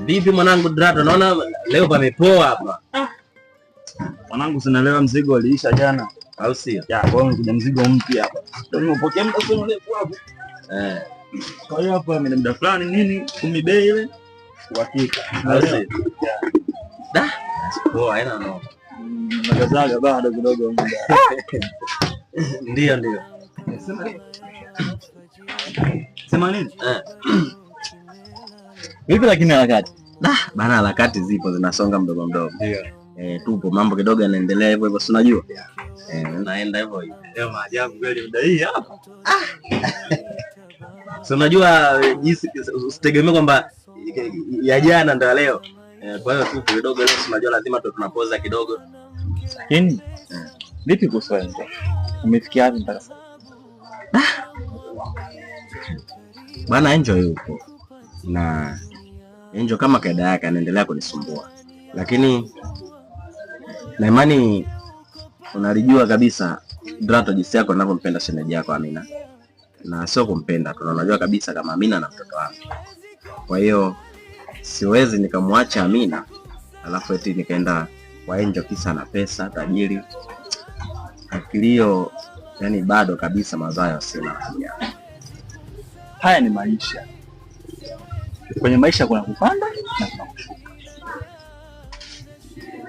Vipi mwanangu Drato, naona leo pamepoa hapa. Mwanangu sinalewa mzigo uliisha jana. Au sio? Ya, kwa hiyo kuna mzigo mpya hapa. Ndio nimepokea muda sio mrefu hapo. Kwa hiyo hapa mimi muda fulani nini 10 bei ile. Uhakika. Au sio? Da, poa haina noma. Magazaga bado kidogo muda. Ndio. Sema nini? Vipi lakini harakati? Bana harakati zipo zinasonga mdogo mdogo. Ndio. Tupo mambo kidogo yanaendelea hivyo hivyo, si unajua? Naenda hivyo hivyo. Leo maajabu kweli muda hii hapa. Si unajua jinsi usitegemee kwamba ya jana ndio leo. Kwa hiyo tupo kidogo leo, si unajua lazima tunapoza kidogo. Lakini vipi kuhusu wewe? Umefikia wapi mpaka sasa? Bana Angel yupo. Na Angel kama kaida yake anaendelea kunisumbua. Lakini na imani unalijua kabisa Drato jinsi yako ninavyompenda shemeji yako Amina. Na sio kumpenda, tunajua kabisa kama Amina na mtoto wake. Kwa hiyo siwezi nikamwacha Amina alafu eti nikaenda kwa Angel kisa na pesa tajiri. Akilio yani bado kabisa mazao sina. Haya ni maisha. Kwenye maisha kuna kupanda na kuna kushuka.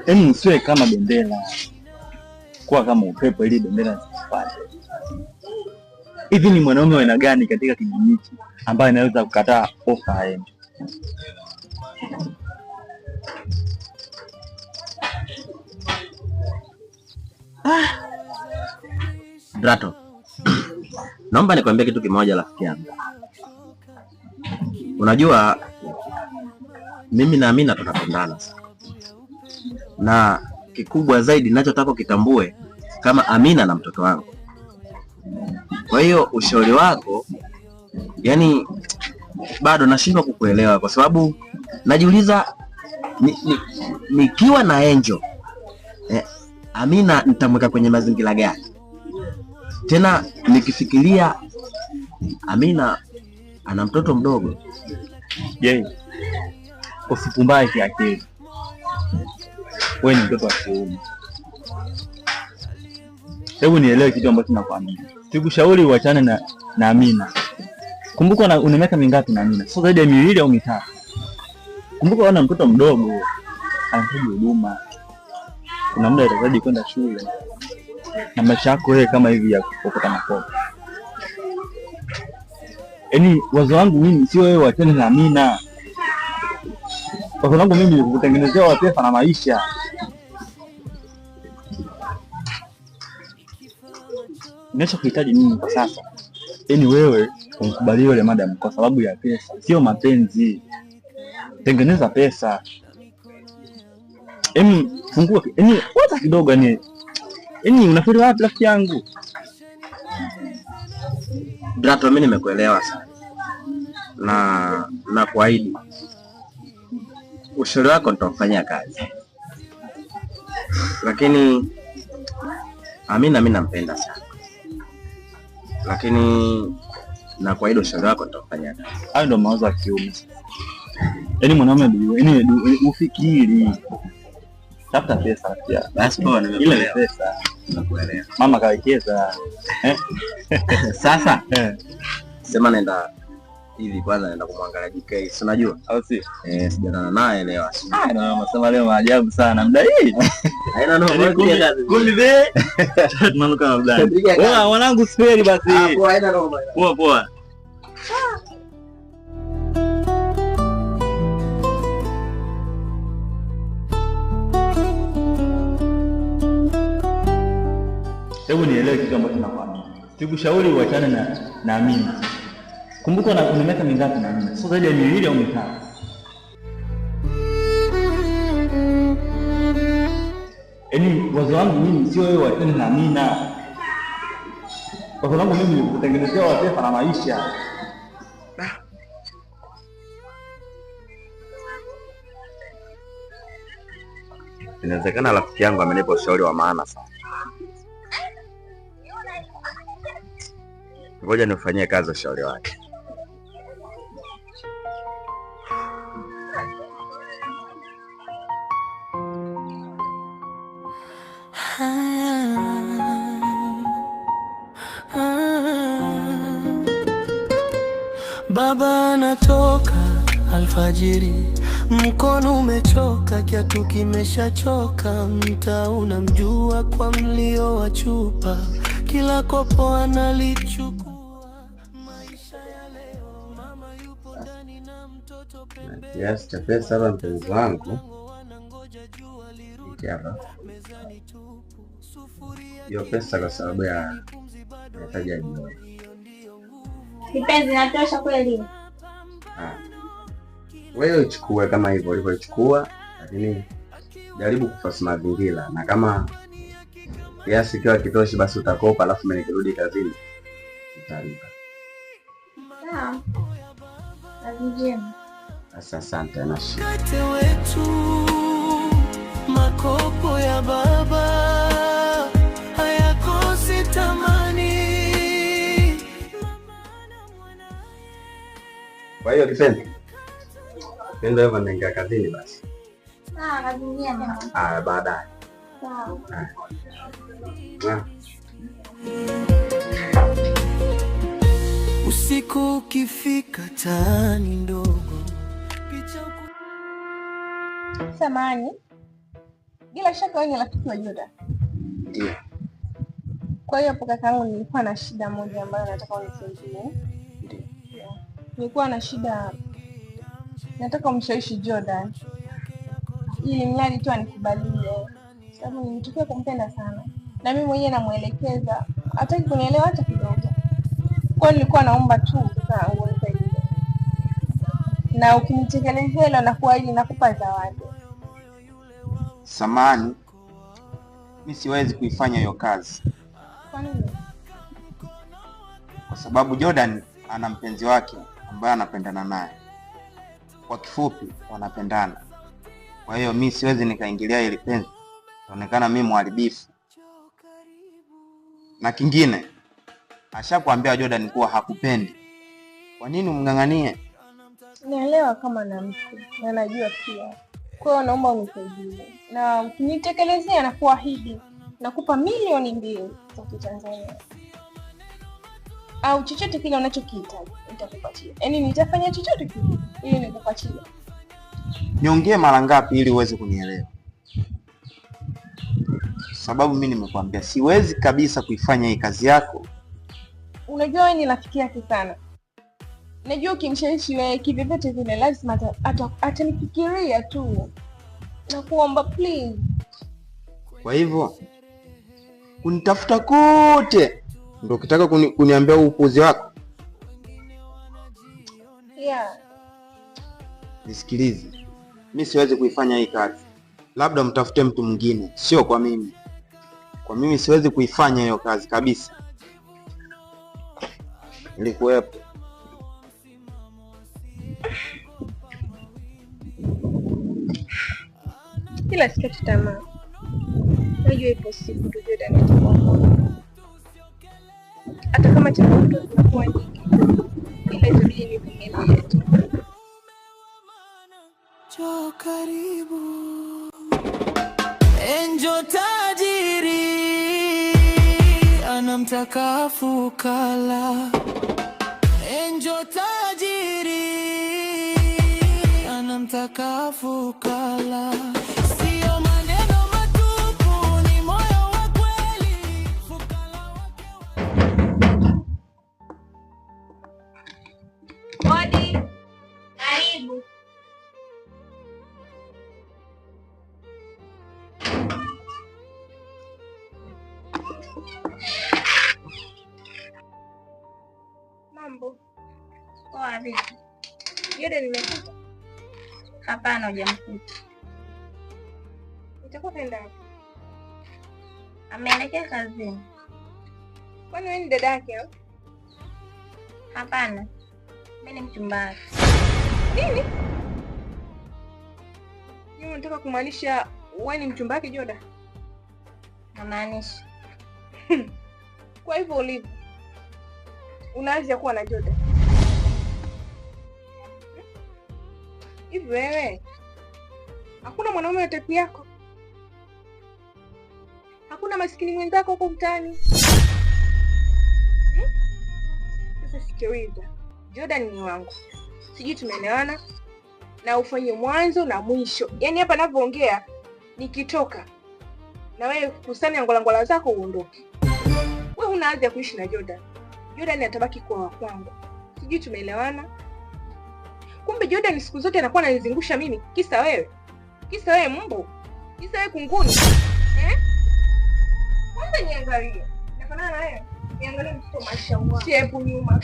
Yaani usiwe kama bendera. Kuwa kama upepo ili bendera isipande. Hivi ni mwanaume wa aina gani katika kijiji hiki ambaye anaweza kukataa ofa ya Angel? Drato, naomba nikwambie kitu kimoja rafiki yangu. Unajua mimi na Amina tunapendana sana. Na kikubwa zaidi ninachotaka kitambue kama Amina na mtoto wangu. Kwa hiyo ushauri wako yani bado nashindwa kukuelewa kwa sababu najiuliza nikiwa na Angel Amina nitamweka kwenye mazingira gani? Tena nikifikiria Amina ana mtoto mdogo. Je, usipumbae kiakili. Wewe ni mtoto wa kiume. Hebu nielewe kitu ambacho nakwambia. Sikushauri uachane na Amina. Kumbuka una miaka mingapi na Amina? Sio zaidi ya 2 au 3. Kumbuka una mtoto mdogo. Anahitaji huduma. Kuna muda atahitaji kwenda shule. Na maisha yako wewe kama hivi ya kokota makopo. Yaani wazo wangu mimi sio wewe uachane na Amina. Wazo wangu mimi ni kukutengenezea pesa na maisha. Ninachokuhitaji mimi kwa sasa, yaani wewe umkubalie yule madam kwa sababu ya pesa, sio mapenzi. Tengeneza pesa. Yaani fungua, yaani wacha kidogo yaani unafikiri wapi rafiki yangu? Drato, mimi nimekuelewa sana. Na kuahidi ushauri wako nitafanyia kazi. Lakini Amina mimi nampenda sana. Lakini na kuahidi ushauri wako nitafanyia kazi. Hayo ndio mawazo ya kiume. Yaani mwanaume yaani ufikiri. Tafuta pesa pia. Basi poa, nimekuelewa. Pesa. Nakuelewa. Mama kawekeza. Sasa sema naenda hivi kwanza naenda kumwangalia JK. Si unajua? Au si? Sijana naye leo. Na unasema leo maajabu sana muda hii. Haina noma. Kumbe tunanuka na mdani. Wewe mwanangu speri basi. Poa, haina noma. Poa. Hebu nielewe kitu ambacho nakwambia. Sikushauri uachane na Amina. Kumbuka una miaka mingapi na Amina? Sio zaidi ya 2 au 3. Yaani wazo wangu mimi sio wewe uachane na Amina. Wazo wangu mimi ni kutengenezea pesa na maisha. Inawezekana rafiki yangu amenipa ushauri wa maana sana. Ngoja nifanyie kazi ushauri wake. Baba anatoka alfajiri, mkono umechoka, kiatu kimeshachoka, mtaa unamjua kwa mlio wa chupa, kila kopo analichukua. Maisha ya leo, mama yupo ndani na mtoto pembeni. Kiasi cha pesa hapa mpenzi wangu, hiki hapa. Hiyo pesa kwa sababu ya mahitaji ya jioni. Kipenzi, natosha kweli? Wewe uchukue kama hivyo ulivyochukua, lakini jaribu kufasi mazingira, na kama kiasi kiwa kitoshi basi utakopa, alafu mimi nikirudi kazini nitalipa. Sawa. Kazi njema. Asante na shida. Wetu makopo ya baba hayakosi tamani. Kwa hiyo kipenzi, nenda hivyo naingia kazini basi. Sawa, kazi njema. Baadaye. Sawa. Usiku ukifika taani ndogo. Samani, bila shaka wewe ni rafiki wa Juda. Ndio. Kwa hiyo hapo kakaangu, nilikuwa na shida moja ambayo nataka unisaidie. Ndio. Nilikuwa na shida, nataka umshawishi Jordan ili mradi tu anikubalie, sababu nimetokea kumpenda sana na mimi mwenyewe namuelekeza, hataki kunielewa hata kidogo. Kwa hiyo nilikuwa naomba tu kakaangu unisaidie, na ukinitekelezea hilo nakuwa ili nakupa zawadi. Samani, mimi siwezi kuifanya hiyo kazi. Kwa nini? Kwa sababu Jordan ana mpenzi wake ambaye anapendana naye. Kwa kifupi, wanapendana. Kwa hiyo mimi siwezi nikaingilia ile penzi, inaonekana mimi mharibifu. Na kingine, ashakwambia Jordan kuwa hakupendi. Kwa nini umng'ang'anie? Naelewa kama na mtu na najua pia. Kwa hiyo naomba unisaidie, na ukinitekelezea na kuahidi nakupa milioni 2 za Kitanzania au chochote kile unachokihitaji nitakupatia. Yaani nitafanya chochote kile ili nikupatie. Niongee mara ngapi ili uweze kunielewa? Sababu mimi nimekwambia siwezi kabisa kuifanya hii kazi yako. Unajua wewe ni rafiki yake sana. Najua ukimshawishi wewe kivyovyote vile lazima atanifikiria tu. Nakuomba please. Kwa hivyo kunitafuta kote ndio ukitaka kuniambia upuzi wako? Yeah. Nisikilize. Mimi siwezi kuifanya hii kazi. Labda mtafute mtu mwingine, sio kwa mimi. Kwa mimi siwezi kuifanya hiyo kazi kabisa. Nilikuwepo. Ila sikati tamaa. Najua ipo siku tu Jordan atakuwa. Hata kama changamoto zinakuwa nyingi, ila itabidi nivumilie tu. Njoo karibu. Enjo tajiri anamtaka fukara. Enjo tajiri anamtaka fukara. Sio maneno matupu, ni moyo wa kweli. Fukara wake. Odi. Karibu. Mambo. Poa vipi? Jordan nimekuta. Hapana, hujamkuta. Itakuwa kaenda wapi? Ameelekea kazini. Kwani wewe ni dada yake au? Hapana, mimi ni mchumba wake. Nini? Yeye unataka kumaanisha wewe ni mchumba wake Jordan? Namaanisha. Kwa hivyo ulivyo unaanza kuwa na Jordan. Hivi wewe hakuna mwanaume wa type yako? Hakuna maskini mwenzako huko mtaani? Sasa sikiliza. Jordan ni wangu. Sijui tumeelewana? Na ufanye mwanzo na mwisho. Yaani hapa ninapoongea nikitoka na wewe kusanya ngolangola zako uondoke. Wewe huna haja ya kuishi na Jordan. Jordan atabaki kwa kwangu. Sijui tumeelewana? Kumbe Jordan siku zote anakuwa ananizungusha mimi kisa wewe. Kisa wewe mbu. Kisa wewe kunguni. Kwanza niangalie. Nafanana na wewe. Niangalie mtoto mashallah. Shepu nyuma.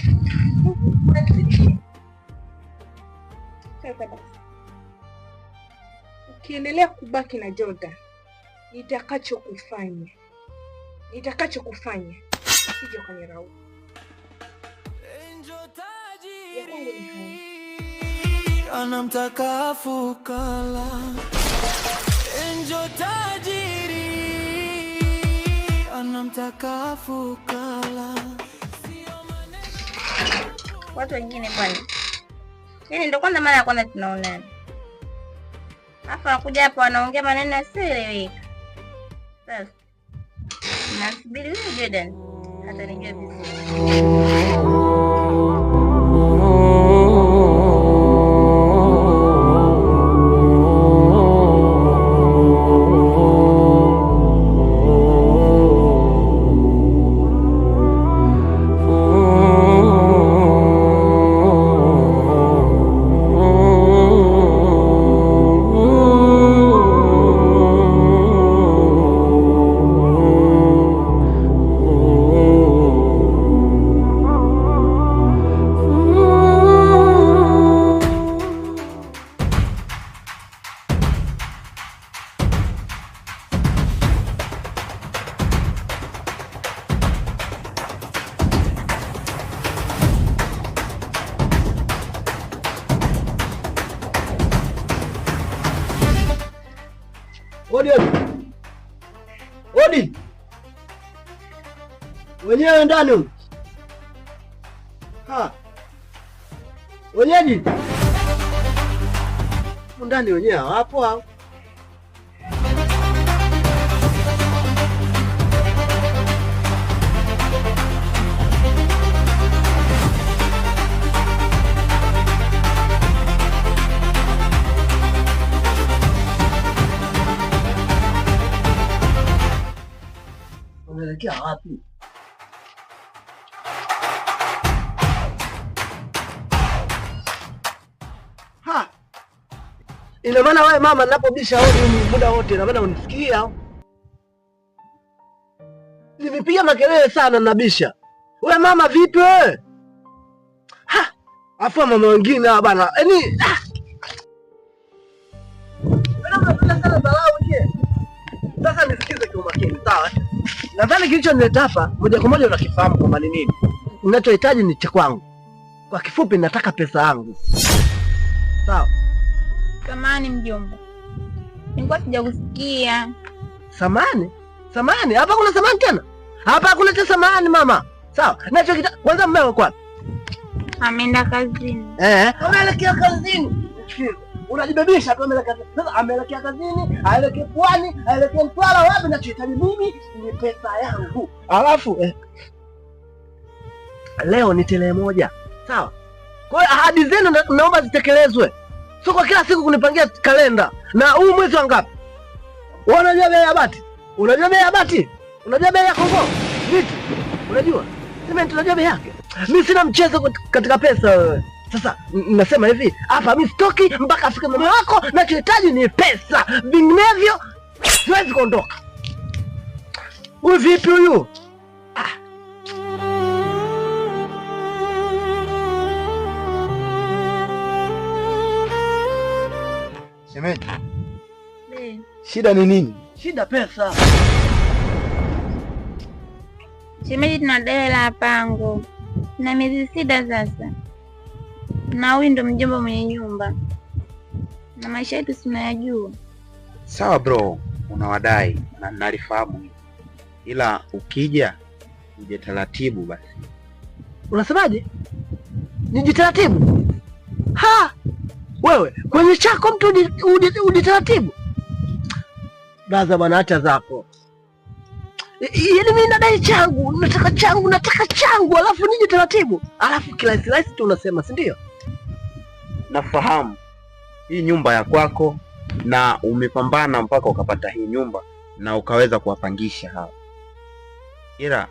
Sasa basi. Ukiendelea kubaki na Jordan, nitakachokufanya usije ukaniraumu. Ya kwangu ni haya. Anamtaka fukara, Enjo tajiri anamtaka fukara. Watu wengine kwani? Yaani ndio kwanza mara ya kwanza tunaonana. Hapa nakuja hapa wanaongea maneno yasiyoeleweka. Sasa nasubiri huyo Jordan hata nijue vizuri. Odi. Wenyewe ndani. Wenyeji. Ndani wenyewe hapo hao. Unaelekea wapi? Ina maana wewe mama ninapobisha hodi muda wote ina maana unisikia? Nimepiga makelele sana nabisha. Wewe mama vipi wewe? Afu mama wengine bana. Yaani unapenda sana dharau je? Sasa nisikize kwa makini, sawa? Nadhani kilichonileta hapa moja kwa moja unakifahamu kwamba ni nini. Ninachohitaji ni cha kwangu. Kwa kifupi nataka pesa yangu. Sawa? Samahani mjomba. Nilikuwa sijakusikia. Samahani? Samahani? Hapa kuna samahani tena? Hapa hakuna cha samahani mama. Sawa? Nachokitaka kwanza mmeo kwa wapi? Ameenda kazini. Ameelekea kazini. Unajibebisha tu ameelekea kazini. Sasa ameelekea kazini, aelekea Pwani, aelekea Mtwara wapi nachohitaji mimi ni pesa yangu. Alafu leo ni tarehe moja. Sawa? Kwa hiyo ahadi zenu naomba zitekelezwe. Sio kwa kila siku kunipangia kalenda. Na huu mwezi wangapi? Unajua bei ya bati? Unajua bei ya bati? Unajua bei ya Kongo? Vitu. Unajua? Sema tunajua bei yake. Mimi sina mchezo katika pesa wewe. Sasa nasema hivi, hapa mimi sitoki mpaka afike mume wako, nachohitaji ni pesa. Vinginevyo siwezi kuondoka. Huyu vipi huyu? Shemeji. Shida ni nini? Shida pesa. Shemeji, tuna deni la pango na miezi 6 sasa, na huyu ndo mjomba mwenye nyumba na maisha yetu tunayajua. Sawa bro, unawadai na nalifahamu, ila ukija uje taratibu basi. Unasemaje? Nije taratibu? Wewe kwenye chako mtu udi taratibu. Baza bwana, acha zako. Yaani mimi nadai changu, nataka changu, alafu nije taratibu. Alafu kila tu unasema, si ndio? Nafahamu. Hii nyumba ya kwako na umepambana mpaka ukapata hii nyumba na ukaweza kuwapangisha hao. Ila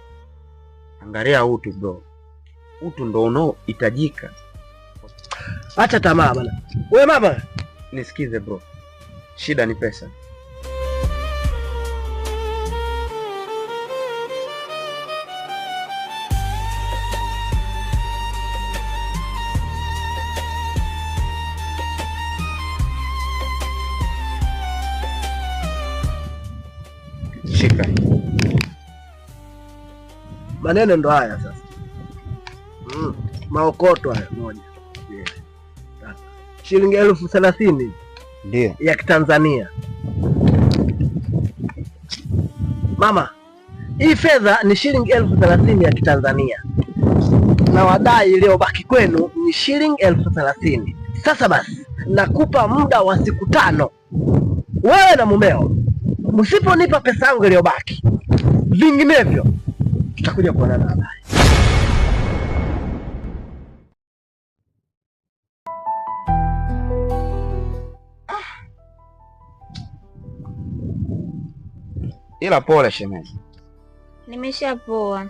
angalia utu bro. Utu ndo unaohitajika. Acha tamaa bana. Wewe mama, nisikize bro. Shida ni pesa. Shika. Maneno ndo haya sasa. Maokoto haya moja. Shilingi 30,000 ndio ya Kitanzania. Mama, hii fedha ni shilingi 30,000 ya Kitanzania. Na wadai iliyobaki kwenu ni shilingi 30,000. Sasa basi, nakupa muda wa siku 5. Wewe na mumeo msiponipa pesa yangu iliyobaki, vinginevyo tutakuja kuonana baadaye. Ila pole shemeji. Nimeshapoa.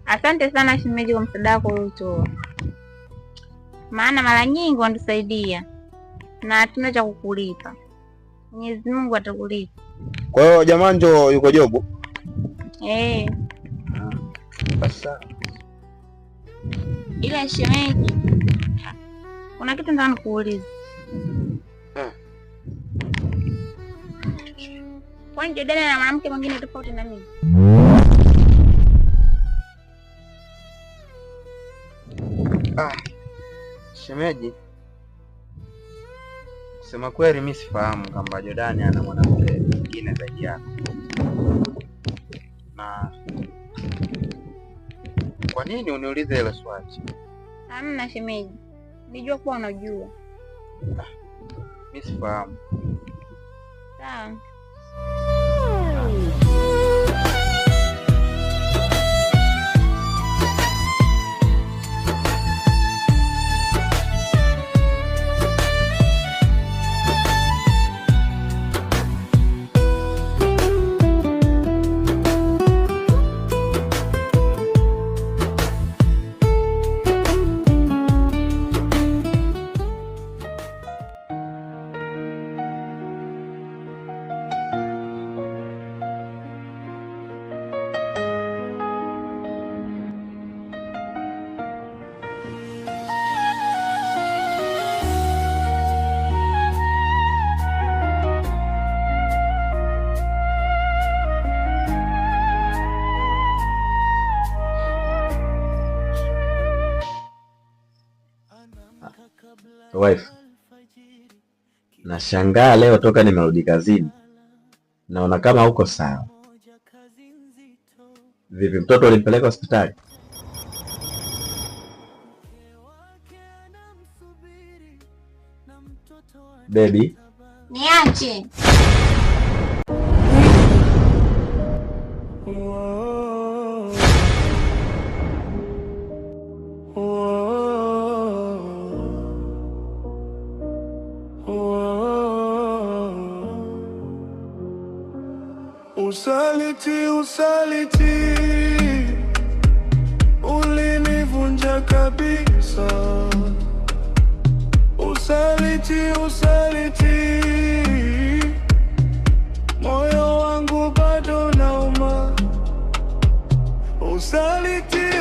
Asante sana shemeji kwa msaada wako uliotoa. Maana mara nyingi wanatusaidia na hatuna cha kukulipa. Mwenyezi Mungu atakulipa. Kwa hiyo jamaa ndio yuko jobu? Sasa. Ila shemeji, kuna kitu nataka nikuulize. Kwani Jordan na mwanamke mwingine tofauti na mimi? Shemeji, kusema kweli mimi sifahamu kwamba Jordan ana mwanamke mwingine zaidi yako. Na kwa nini uniulize hilo swali? Hamna shemeji. Nijua kuwa unajua. Mimi sifahamu. Sawa. Wife, nashangaa leo toka nimerudi kazini naona kama uko sawa. Vipi, mtoto ulimpeleka hospitali? Baby, niache. Usaliti ulinivunja kabisa. Usaliti moyo wangu bado nauma. Usaliti